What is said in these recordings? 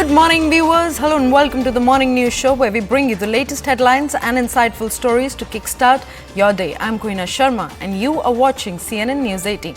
Good morning, viewers. Hello and welcome to the Morning News Show, where we bring you the latest headlines and insightful stories to kickstart your day. I'm Kuina Sharma and you are watching CNN News 18.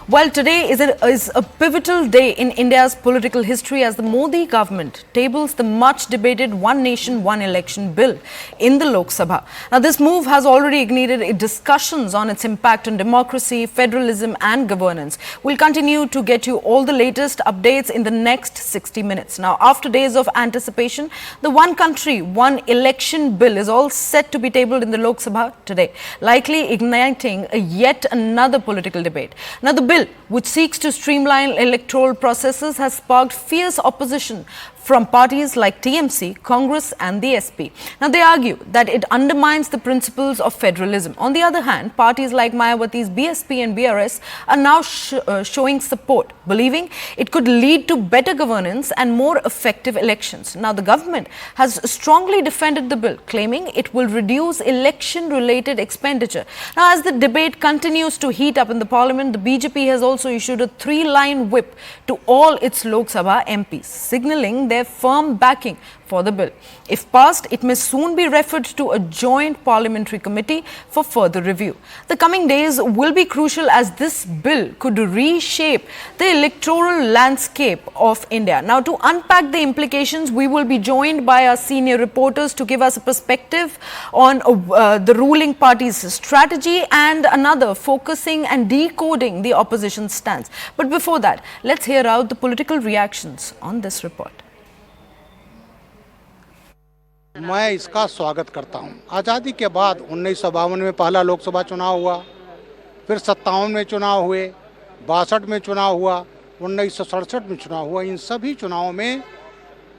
Well, today is a pivotal day in India's political history as the Modi government tables the much debated One Nation, One Election bill in the Lok Sabha. Now, this move has already ignited discussions on its impact on democracy, federalism and governance. We'll continue to get you all the latest updates in the next 60 minutes. Now, after days of anticipation, the One Country, One Election bill is all set to be tabled in the Lok Sabha today, likely igniting yet another political debate. Now, the bill, which seeks to streamline electoral processes, has sparked fierce opposition from parties like TMC, Congress and the SP. Now, they argue that it undermines the principles of federalism. On the other hand, parties like Mayawati's BSP and BRS are now showing support, believing it could lead to better governance and more effective elections. Now, the government has strongly defended the bill, claiming it will reduce election-related expenditure. Now, as the debate continues to heat up in the parliament, the BJP has also issued a 3-line whip to all its Lok Sabha MPs, signalling their firm backing for the bill. If passed, it may soon be referred to a joint parliamentary committee for further review. The coming days will be crucial as this bill could reshape the electoral landscape of India. Now, to unpack the implications, we will be joined by our senior reporters to give us a perspective on the ruling party's strategy and another focusing and decoding the opposition stance. But before that, let's hear out the political reactions on this report. मैं इसका स्वागत करता हूं। आज़ादी के बाद 1952 में पहला लोकसभा चुनाव हुआ, फिर 57 में चुनाव हुए, 62 में चुनाव हुआ, 1967 में चुनाव हुआ। इन सभी चुनावों में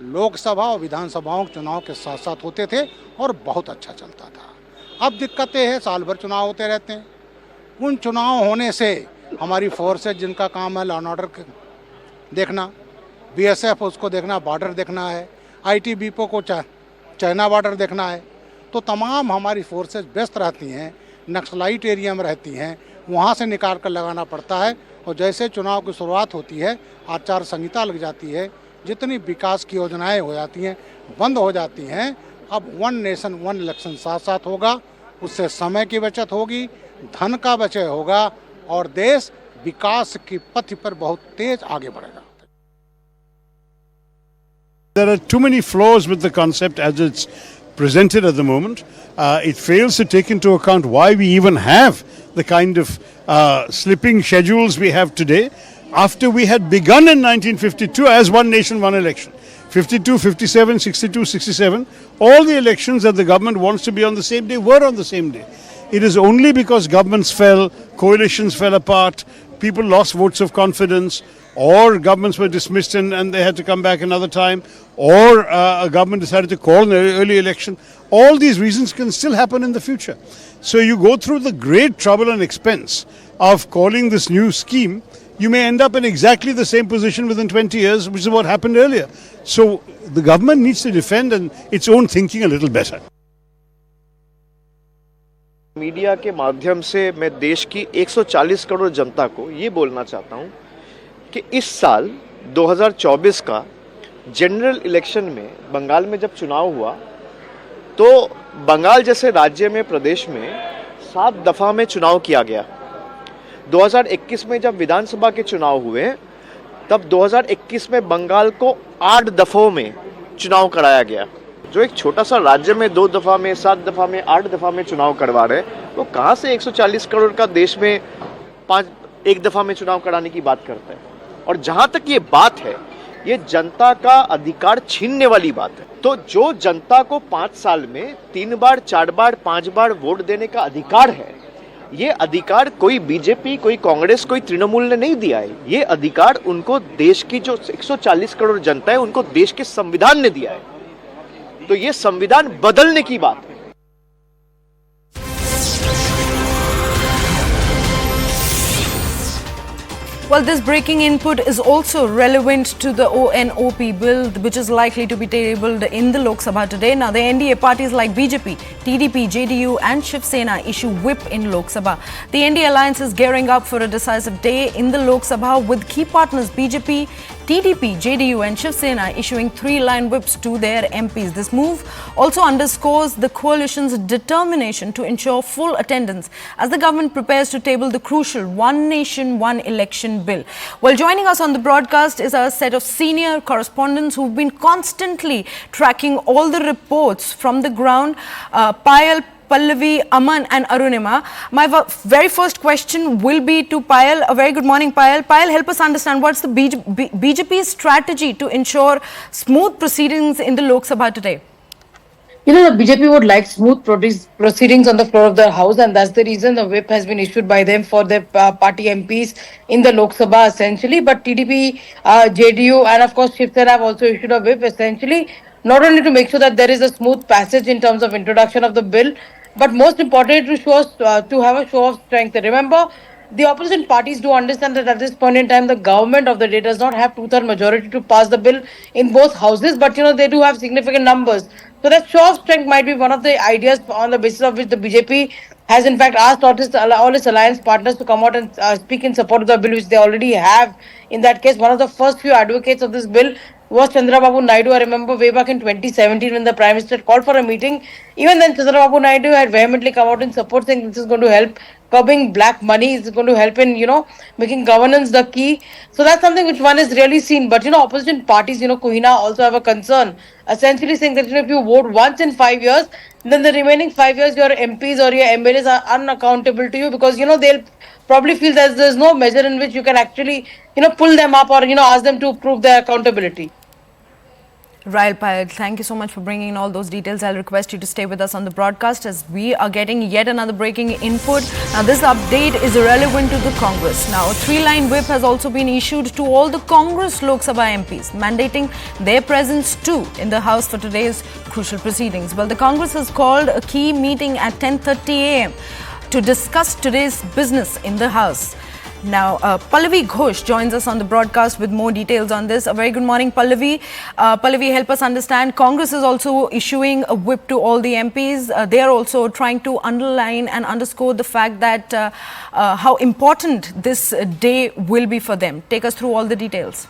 लोकसभा और विधानसभाओं के चुनाव के साथ साथ होते थे और बहुत अच्छा चलता था। अब दिक्कतें हैं, साल भर चुनाव होते रहते हैं। उन चुनाव होने से हमारी फोर्सेज, जिनका काम है लॉ एंड ऑर्डर देखना, BSF उसको देखना, बॉर्डर देखना है, ITBP को चाइना बॉर्डर देखना है, तो तमाम हमारी फोर्सेस व्यस्त रहती हैं, नक्सलाइट एरिया में रहती हैं, वहाँ से निकाल कर लगाना पड़ता है। और जैसे चुनाव की शुरुआत होती है, आचार संहिता लग जाती है, जितनी विकास की योजनाएं हो जाती हैं बंद हो जाती हैं। अब वन नेशन वन इलेक्शन साथ साथ होगा, उससे समय की बचत होगी, धन का बचत होगा और देश विकास की पथ पर बहुत तेज आगे बढ़ेगा। There are too many flaws with the concept as it's presented at the moment. It fails to take into account why we even have the kind of slipping schedules we have today after we had begun in 1952 as one nation, one election. 52, 57, 62, 67, all the elections that the government wants to be on the same day were on the same day. It is only because governments fell, coalitions fell apart, people lost votes of confidence, or governments were dismissed and they had to come back another time, or a government decided to call an early election. All these reasons can still happen in the future. So you go through the great trouble and expense of calling this new scheme, you may end up in exactly the same position within 20 years, which is what happened earlier. So the government needs to defend its own thinking a little better. Media के माध्यम से मैं देश की 140 करोड़ जनता को ये बोलना चाहता हूँ कि इस साल 2024 का जनरल इलेक्शन में बंगाल में जब चुनाव हुआ तो बंगाल जैसे राज्य में, प्रदेश में 7 दफ़ा में चुनाव किया गया। 2021 में जब विधानसभा के चुनाव हुए तब 2021 में बंगाल को 8 दफ़ों में चुनाव कराया गया। जो एक छोटा सा राज्य में 2 दफ़ा में, 7 दफ़ा में, 8 दफ़ा में चुनाव करवा रहे, वो कहाँ से 140 करोड़ का देश में 1 दफ़ा में चुनाव कराने की बात करता है। और जहाँ तक ये बात है, ये जनता का अधिकार छीनने वाली बात है। तो जो जनता को 5 साल में 3 बार, 4 बार, 5 बार वोट देने का अधिकार है, ये अधिकार कोई बीजेपी, कोई कांग्रेस, कोई तृणमूल ने नहीं दिया है। ये अधिकार उनको देश की जो 140 करोड़ जनता है, उनको देश के संविधान ने दिया है। तो ये संविधान बदलने की बात है। Well, this breaking input is also relevant to the ONOP bill, which is likely to be tabled in the Lok Sabha today. Now, the NDA parties like BJP, TDP, JDU and Shiv Sena issue whip in Lok Sabha. The NDA alliance is gearing up for a decisive day in the Lok Sabha with key partners BJP, TDP, JDU and Shiv Sena issuing 3-line whips to their MPs. This move also underscores the coalition's determination to ensure full attendance as the government prepares to table the crucial One Nation, One Election bill. Well, joining us on the broadcast is a set of senior correspondents who've been constantly tracking all the reports from the ground. Payal, Pallavi, Aman and Arunima. My very first question will be to Payal. A very good morning, Payal. Payal, help us understand what's the BJP's strategy to ensure smooth proceedings in the Lok Sabha today? The BJP would like smooth proceedings on the floor of the House, and that's the reason the whip has been issued by them for their party MPs in the Lok Sabha essentially. But TDP, JDU and of course Shiv Sena have also issued a whip essentially, not only to make sure that there is a smooth passage in terms of introduction of the bill, but most importantly to have a show of strength. Remember, the opposition parties do understand that at this point in time, the government of the day does not have 2/3 majority to pass the bill in both houses, but they do have significant numbers. So that show of strength might be one of the ideas on the basis of which the BJP has in fact asked all its alliance partners to come out and speak in support of the bill, which they already have. In that case, one of the first few advocates of this bill was Chandrababu Naidu. I remember way back in 2017 when the Prime Minister called for a meeting. Even then, Chandrababu Naidu had vehemently come out in support, saying this is going to help curbing black money, is going to help in, making governance the key. So that's something which one is really seen. But, opposition parties, Kohina also have a concern, essentially saying that, if you vote once in 5 years, then the remaining 5 years, your MPs or your MLAs are unaccountable to you because, they'll probably feel that there's no measure in which you can actually, pull them up or, ask them to prove their accountability. Right, Payal, thank you so much for bringing in all those details. I'll request you to stay with us on the broadcast as we are getting yet another breaking input. Now, this update is relevant to the Congress. Now, a 3-line whip has also been issued to all the Congress Lok Sabha MPs, mandating their presence too in the House for today's crucial proceedings. Well, the Congress has called a key meeting at 10:30 a.m. to discuss today's business in the House. Now, Pallavi Ghosh joins us on the broadcast with more details on this. A very good morning, Pallavi. Pallavi, help us understand. Congress is also issuing a whip to all the MPs. They are also trying to underline and underscore the fact that how important this day will be for them. Take us through all the details.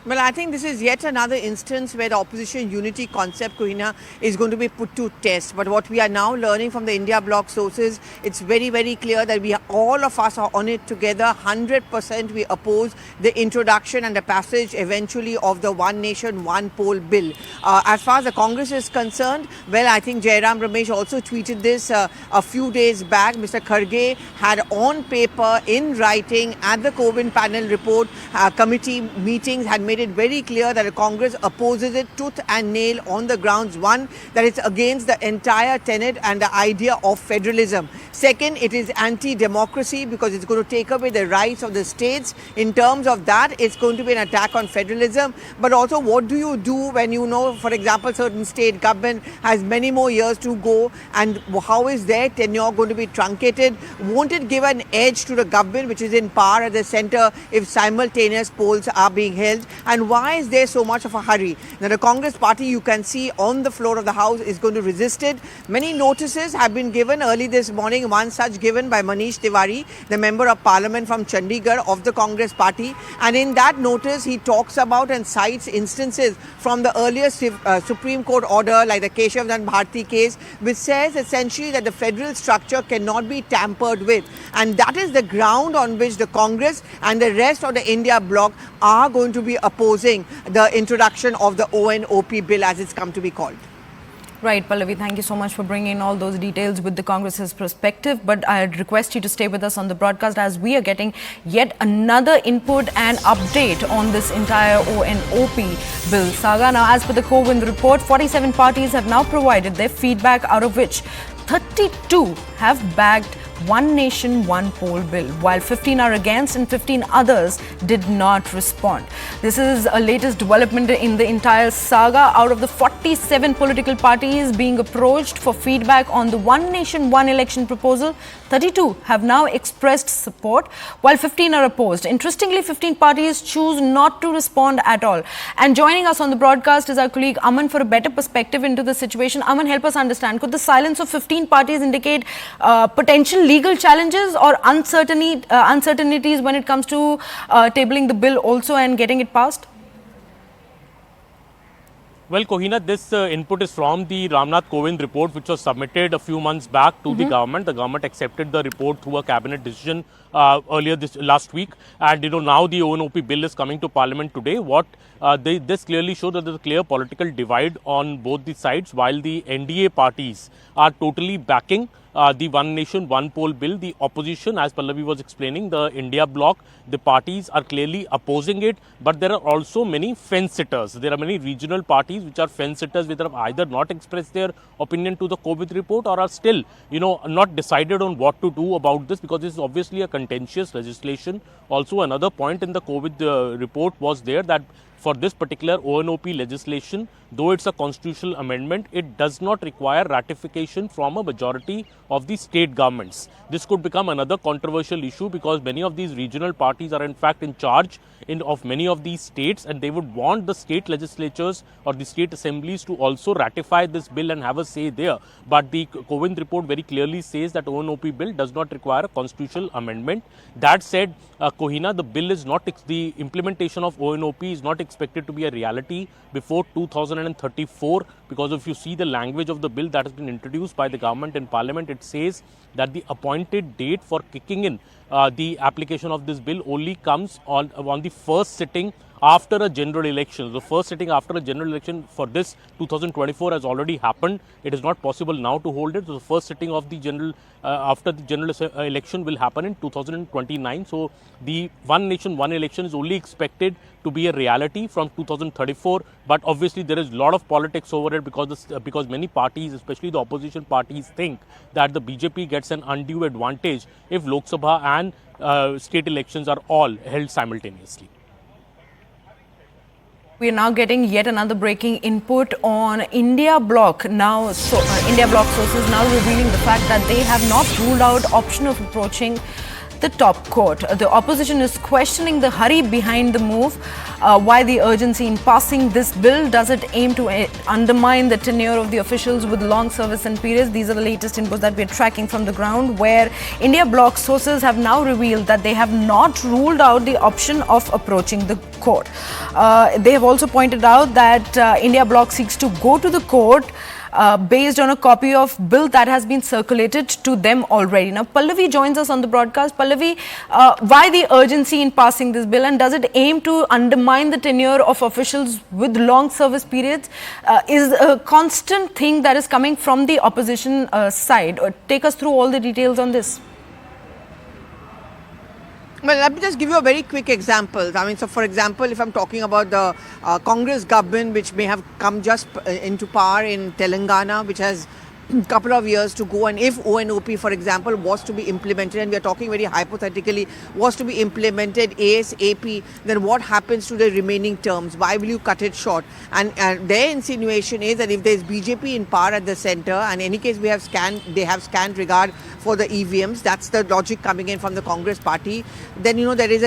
Well, I think this is yet another instance where the opposition unity concept, Kohina, is going to be put to test. But what we are now learning from the India bloc sources, it's very, very clear that all of us are on it together. 100% we oppose the introduction and the passage eventually of the One Nation, One Poll bill. As far as the Congress is concerned, well, I think Jairam Ramesh also tweeted this a few days back. Mr. Kharge had on paper, in writing, at the Coven panel report, committee meetings, had made it very clear that the Congress opposes it tooth and nail on the grounds, one, that it's against the entire tenet and the idea of federalism. Second, it is anti-democracy because it's going to take away the rights of the states. In terms of that, it's going to be an attack on federalism. But also, what do you do when for example, certain state government has many more years to go, and how is their tenure going to be truncated? Won't it give an edge to the government which is in power at the center if simultaneous polls are being held? And why is there so much of a hurry? Now, the Congress party, you can see on the floor of the House, is going to resist it. Many notices have been given early this morning, one such given by Manish Tiwari, the Member of Parliament from Chandigarh of the Congress party. And in that notice, he talks about and cites instances from the earlier Supreme Court order, like the Keshav and Bharti case, which says essentially that the federal structure cannot be tampered with. And that is the ground on which the Congress and the rest of the India bloc are going to be opposing the introduction of the ONOP bill, as it's come to be called. Right, Pallavi, thank you so much for bringing in all those details with the Congress's perspective. But I'd request you to stay with us on the broadcast as we are getting yet another input and update on this entire ONOP bill saga. Now, as per the Coven report, 47 parties have now provided their feedback, out of which 32 have backed One Nation, One Poll bill, while 15 are against and 15 others did not respond. This is a latest development in the entire saga. Out of the 47 political parties being approached for feedback on the One Nation, One Election proposal, 32 have now expressed support, while 15 are opposed. Interestingly, 15 parties choose not to respond at all. And joining us on the broadcast is our colleague Aman for a better perspective into the situation. Aman, help us understand, could the silence of 15 parties indicate potential legal challenges or uncertainties when it comes to tabling the bill also and getting it passed? Well, Kohina, this input is from the Ramnath Kovind report, which was submitted a few months back to the government. The government accepted the report through a cabinet decision earlier last week, and now the ONOP bill is coming to Parliament today. This clearly shows that there is a clear political divide on both the sides, while the NDA parties are totally backing the One Nation, One Poll bill. The opposition, as Pallavi was explaining, the India bloc, the parties are clearly opposing it, but there are also many fence sitters. There are many regional parties which are fence sitters, which have either not expressed their opinion to the COVID report or are still, not decided on what to do about this, because this is obviously a contentious legislation. Also, another point in the COVID report was there that for this particular ONOP legislation, though it's a constitutional amendment, it does not require ratification from a majority of the state governments. This could become another controversial issue, because many of these regional parties are in fact in charge of many of these states, and they would want the state legislatures or the state assemblies to also ratify this bill and have a say there. But the Kovind report very clearly says that ONOP bill does not require a constitutional amendment. That said, Kohina, the bill is not, the implementation of ONOP is not expected to be a reality before 2034, because if you see the language of the bill that has been introduced by the government in Parliament, it says that the appointed date for kicking in the application of this bill only comes on the first sitting after a general election. The first sitting after a general election for this 2024 has already happened. It is not possible now to hold it. So the first sitting of the general after the general election will happen in 2029. So the One Nation, One Election is only expected to be a reality from 2034. But obviously there is a lot of politics over it, because many parties, especially the opposition parties, think that the BJP gets an undue advantage if Lok Sabha and state elections are all held simultaneously. We are now getting yet another breaking input on India bloc. Now, India bloc sources now revealing the fact that they have not ruled out option of approaching the top court. The opposition is questioning the hurry behind the move. Why the urgency in passing this bill? Does it aim to undermine the tenure of the officials with long service and periods? These are the latest inputs that we are tracking from the ground, where India bloc sources have now revealed that they have not ruled out the option of approaching the court. They have also pointed out that India bloc seeks to go to the court based on a copy of bill that has been circulated to them already. Now, Pallavi joins us on the broadcast. Pallavi, why the urgency in passing this bill, and does it aim to undermine the tenure of officials with long service periods? Is a constant thing that is coming from the opposition side. Take us through all the details on this. Well, let me just give you a very quick example. I mean, so for example, if I'm talking about the Congress government, which may have come just into power in Telangana, which has couple of years to go, and if ONOP, for example, was to be implemented, and we are talking very hypothetically, was to be implemented ASAP, then what happens to the remaining terms? Why will you cut it short? And their insinuation is that if there is BJP in power at the center, and in any case they have scant regard for the EVMs, that's the logic coming in from the Congress party, then there is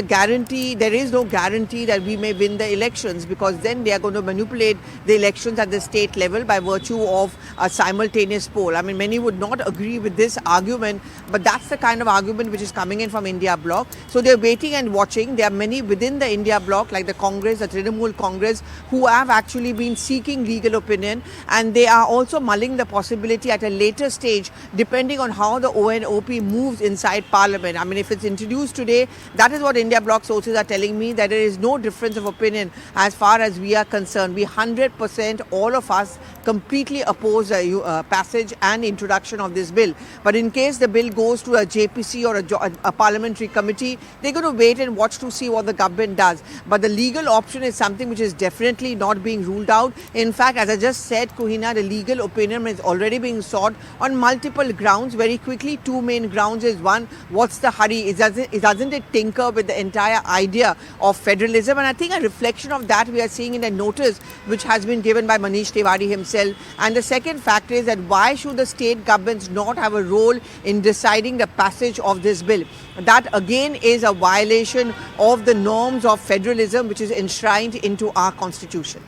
no guarantee that we may win the elections, because then they are going to manipulate the elections at the state level by virtue of a simultaneous poll. I mean, many would not agree with this argument, but that's the kind of argument which is coming in from India bloc. So they're waiting and watching. There are many within the India bloc, like the Congress, the Trinamool Congress, who have actually been seeking legal opinion, and they are also mulling the possibility at a later stage, depending on how the ONOP moves inside Parliament. I mean, if it's introduced today, that is what India bloc sources are telling me, that there is no difference of opinion as far as we are concerned. We 100%, all of us, completely oppose the passage and introduction of this bill. But in case the bill goes to a JPC or a parliamentary committee, they're going to wait and watch to see what the government does. But the legal option is something which is definitely not being ruled out. In fact, as I just said, Kohina, the legal opinion is already being sought on multiple grounds. Very quickly, two main grounds is one, what's the hurry? Doesn't it tinker with the entire idea of federalism? And I think a reflection of that we are seeing in a notice which has been given by Manish Tiwari himself. And the second factor is that why should the state governments not have a role in deciding the passage of this bill? That again is a violation of the norms of federalism which is enshrined into our constitution.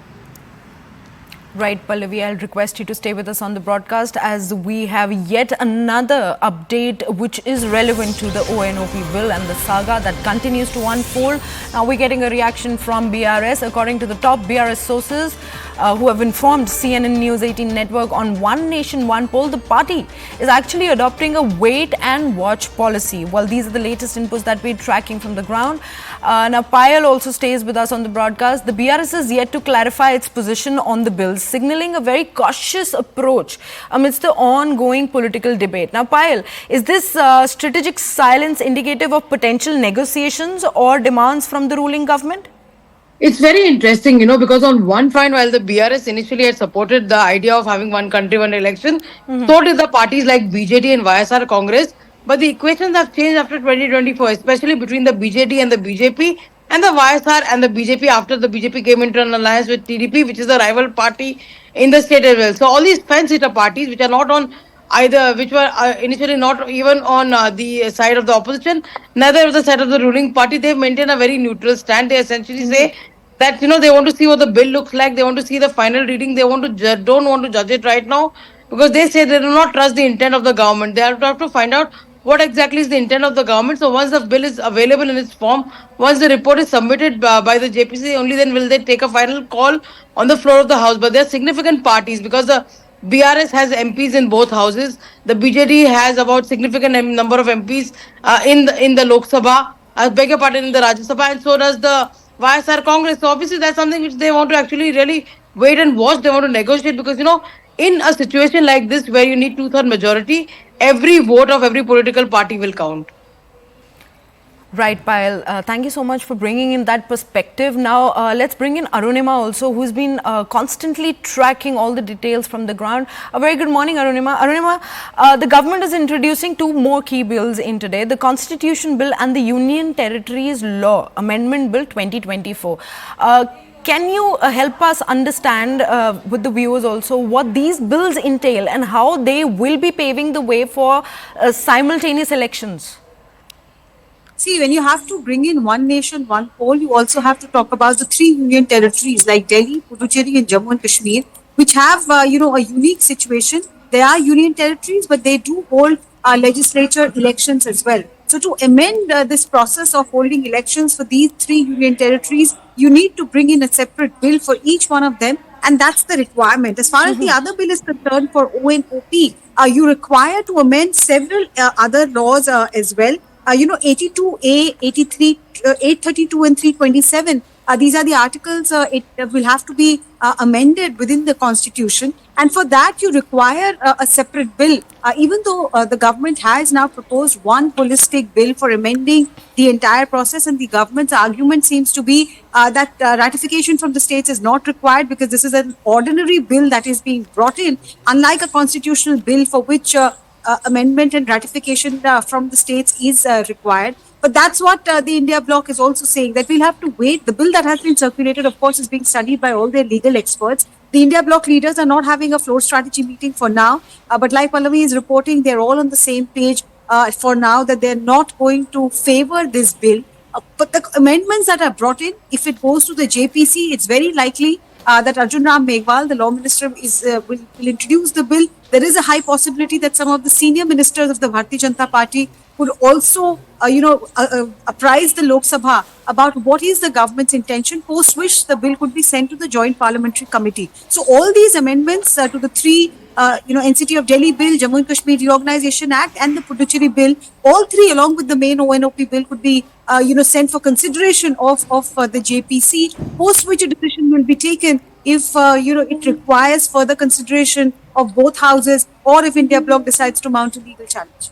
Right, Pallavi, I'll request you to stay with us on the broadcast as we have yet another update which is relevant to the ONOP bill and the saga that continues to unfold. Now we're getting a reaction from BRS. According to the top BRS sources who have informed CNN News 18 network on One Nation, One Poll, the party is actually adopting a wait and watch policy. Well, these are the latest inputs that we're tracking from the ground. Now, Payal also stays with us on the broadcast. The BRS is yet to clarify its position on the bill, signaling a very cautious approach amidst the ongoing political debate. Now, Payal, is this strategic silence indicative of potential negotiations or demands from the ruling government? It's very interesting, because on one front, while the BRS initially had supported the idea of having one country, one election, so did the parties like BJP and YSR Congress. But the equations have changed after 2024, especially between the BJD and the BJP, and the YSR and the BJP after the BJP came into an alliance with TDP, which is a rival party in the state as well. So all these fence-hitter parties, which are not on either, which were initially not even on the side of the opposition, neither of the side of the ruling party, they maintain a very neutral stand. They essentially say that they want to see what the bill looks like, they want to see the final reading, they want to don't want to judge it right now, because they say they do not trust the intent of the government. They have to find out what exactly is the intent of the government. So once the bill is available in its form, once the report is submitted by the JPC, only then will they take a final call on the floor of the house. But there are significant parties, because the BRS has MPs in both houses. The BJD has about significant number of MPs in the Lok Sabha, I beg your pardon, in the Rajya Sabha, and so does the YSR Congress. So obviously that's something which they want to actually really wait and watch. They want to negotiate, because in a situation like this where you need 2/3 majority, every vote of every political party will count. Right, Payal. Thank you so much for bringing in that perspective. Now, let's bring in Arunima also, who's been constantly tracking all the details from the ground. A very good morning, Arunima. Arunima, the government is introducing two more key bills in today, the Constitution Bill and the Union Territories Law Amendment Bill 2024. Can you help us understand with the viewers also what these bills entail and how they will be paving the way for simultaneous elections? See, when you have to bring in one nation, one poll, you also have to talk about the three union territories like Delhi, Puducherry and Jammu and Kashmir, which have, a unique situation. They are union territories, but they do hold legislature elections as well. So to amend this process of holding elections for these three union territories, you need to bring in a separate bill for each one of them. And that's the requirement. As far as the other bill is concerned for ONOP, you require to amend several other laws as well. 82A, 83, 832 and 327. These are the articles. It will have to be amended within the constitution. And for that, you require a separate bill. Even though the government has now proposed one holistic bill for amending the entire process, and the government's argument seems to be that ratification from the states is not required, because this is an ordinary bill that is being brought in, unlike a constitutional bill for which amendment and ratification from the states is required. But that's what the India bloc is also saying, that we'll have to wait. The bill that has been circulated, of course, is being studied by all their legal experts. The India bloc leaders are not having a floor strategy meeting for now. But like Pallavi is reporting, they're all on the same page for now, that they're not going to favor this bill. But the amendments that are brought in, if it goes to the JPC, it's very likely that Arjun Ram Meghwal, the law minister, will introduce the bill. There is a high possibility that some of the senior ministers of the Bharatiya Janata Party would also, apprise the Lok Sabha about what is the government's intention, post which the bill could be sent to the Joint Parliamentary Committee. So all these amendments to the three, NCT of Delhi Bill, Jammu and Kashmir Reorganization Act and the Puducherry Bill, all three along with the main ONOP Bill could be, sent for consideration of the JPC, post which a decision will be taken if, it requires further consideration of both houses, or if India bloc decides to mount a legal challenge.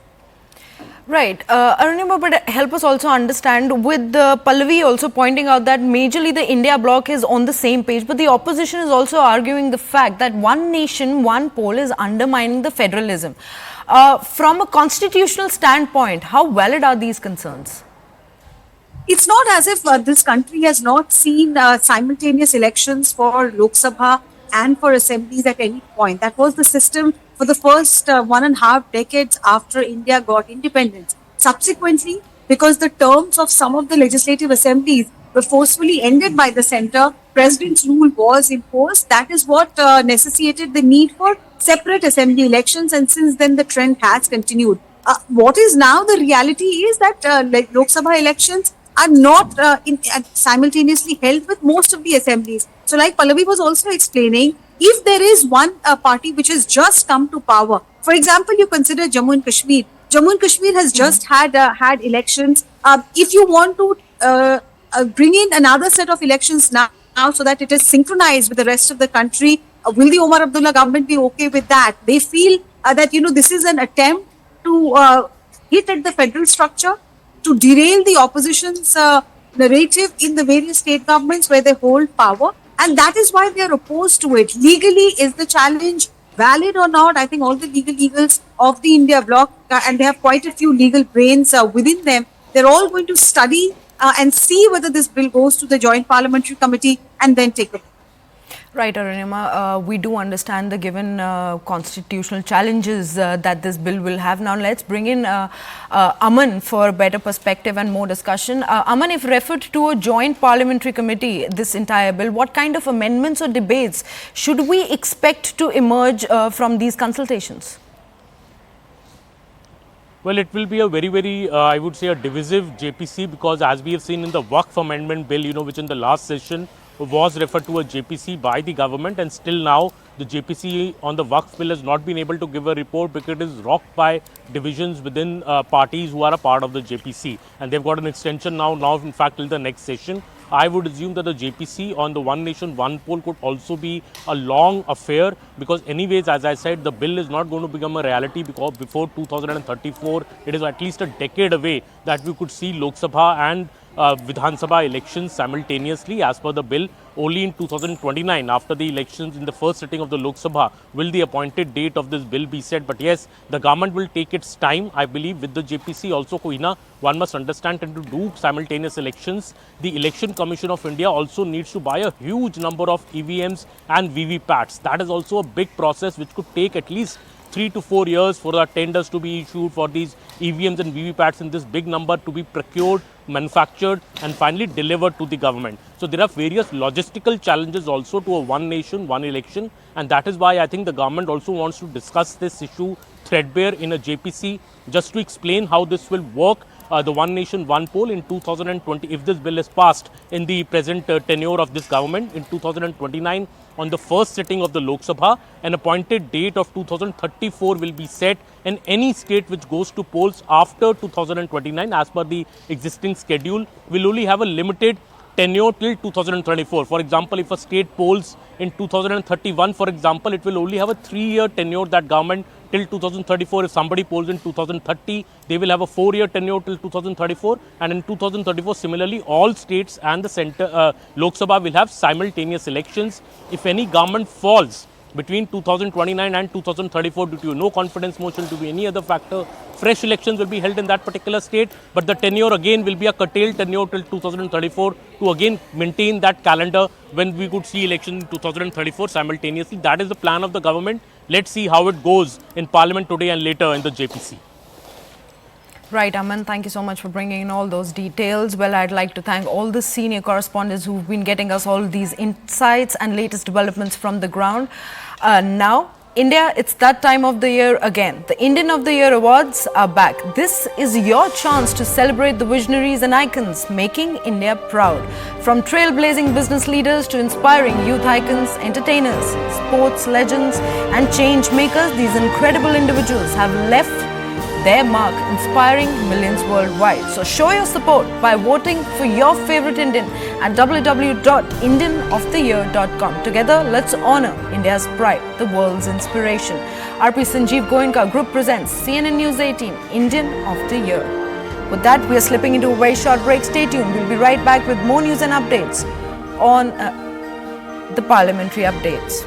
Right. Arunima, but help us also understand, with Pallavi also pointing out that majorly the India bloc is on the same page, but the opposition is also arguing the fact that one nation, one poll is undermining the federalism. From a constitutional standpoint, how valid are these concerns? It's not as if this country has not seen simultaneous elections for Lok Sabha and for assemblies at any point. That was the system for the first 1.5 decades after India got independence. Subsequently, because the terms of some of the legislative assemblies were forcefully ended by the centre, president's rule was imposed, that is what necessitated the need for separate assembly elections, and since then the trend has continued. What is now the reality is that like Lok Sabha elections are not simultaneously held with most of the assemblies. So, like Pallavi was also explaining, if there is one party which has just come to power, for example, you consider Jammu and Kashmir. Jammu and Kashmir has just had elections. If you want to bring in another set of elections now so that it is synchronized with the rest of the country, will the Omar Abdullah government be okay with that? They feel that this is an attempt to hit at the federal structure, to derail the opposition's narrative in the various state governments where they hold power, and that is why they are opposed to it. Legally, is the challenge valid or not? I think all the legal eagles of the India bloc, and they have quite a few legal brains within them, they're all going to study and see whether this bill goes to the Joint Parliamentary Committee and then take a vote. Right, Arunima, we do understand the given constitutional challenges that this bill will have. Now let's bring in Aman for a better perspective and more discussion. Aman, if referred to a joint parliamentary committee, this entire bill, what kind of amendments or debates should we expect to emerge from these consultations? Well, it will be a very, I would say, a divisive JPC, because as we have seen in the Waqf Amendment Bill, which in the last session was referred to a JPC by the government, and still now the JPC on the Waqf Bill has not been able to give a report because it is rocked by divisions within parties who are a part of the JPC, and they've got an extension now in fact till the next session. I would assume that the JPC on the One Nation, One Poll could also be a long affair, because anyways, as I said, the bill is not going to become a reality because before 2034, it is at least a decade away that we could see Lok Sabha and Vidhan Sabha elections simultaneously. As per the bill, only in 2029, after the elections in the first sitting of the Lok Sabha, will the appointed date of this bill be set. But yes, the government will take its time, I believe, with the JPC. Also, Kohina, one must understand that to do simultaneous elections, the Election Commission of India also needs to buy a huge number of EVMs and VVPATs. That is also a big process which could take at least 3 to 4 years for the tenders to be issued for these EVMs and VVPATs in this big number to be procured, manufactured and finally delivered to the government. So there are various logistical challenges also to a one nation, one election, and that is why I think the government also wants to discuss this issue threadbare in a JPC just to explain how this will work. The One Nation, One Poll in 2020, if this bill is passed in the present tenure of this government in 2029, on the first sitting of the Lok Sabha, an appointed date of 2034 will be set, and any state which goes to polls after 2029 as per the existing schedule will only have a limited tenure till 2024. For example, if a state polls in 2031, for example, it will only have a 3-year tenure, that government, till 2034. If somebody polls in 2030, they will have a 4-year tenure till 2034. And in 2034, similarly, all states and the center, Lok Sabha will have simultaneous elections. If any government falls between 2029 and 2034 due to no confidence motion, due to any other factor, fresh elections will be held in that particular state, but the tenure again will be a curtailed tenure till 2034 to again maintain that calendar when we could see election in 2034 simultaneously. That is the plan of the government. Let's see how it goes in Parliament today and later in the JPC. Right, Aman, thank you so much for bringing in all those details. Well, I'd like to thank all the senior correspondents who've been getting us all these insights and latest developments from the ground. Now, India, it's that time of the year again. The Indian of the Year awards are back. This is your chance to celebrate the visionaries and icons making India proud. From trailblazing business leaders to inspiring youth icons, entertainers, sports legends and change makers, these incredible individuals have left their mark, inspiring millions worldwide. So show your support by voting for your favorite Indian at www.indianoftheyear.com. Together, let's honor India's pride, the world's inspiration. RP Sanjeev Goenka Group presents CNN News 18 Indian of the Year. With that, we are slipping into a very short break. Stay tuned. We'll be right back with more news and updates on the parliamentary updates.